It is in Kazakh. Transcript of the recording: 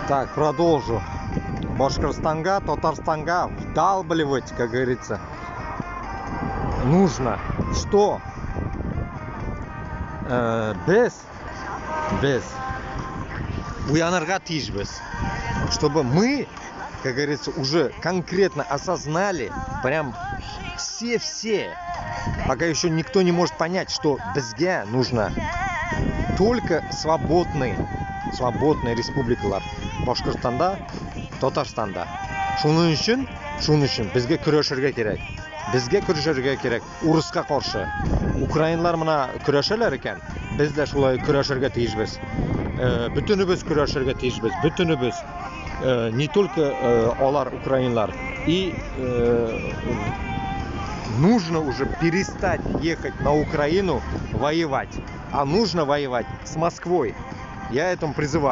Так, продолжу. Башкортостанга, Татарстанга вдалбливать, как говорится, нужно. Что? Без уянырга тиешбіз. Чтобы мы, как говорится, уже конкретно осознали, прям все, пока еще никто не может понять, что бізге нужно только свободные республикалар. Башкортстанда, Татарстанда. Шуның үшін бізге күрәшергә кирәк. Урыска каршы. Украиналар мына көрәшәләр икән. Без дә шулай көрәшергә тиешбез. Бүтүнебез көрәшергә тиешбез. Бүтүнебез. Не только алар украинлар. И нужно уже перестать ехать на Украину воевать, а нужно воевать с Москвой. Я этому призываю.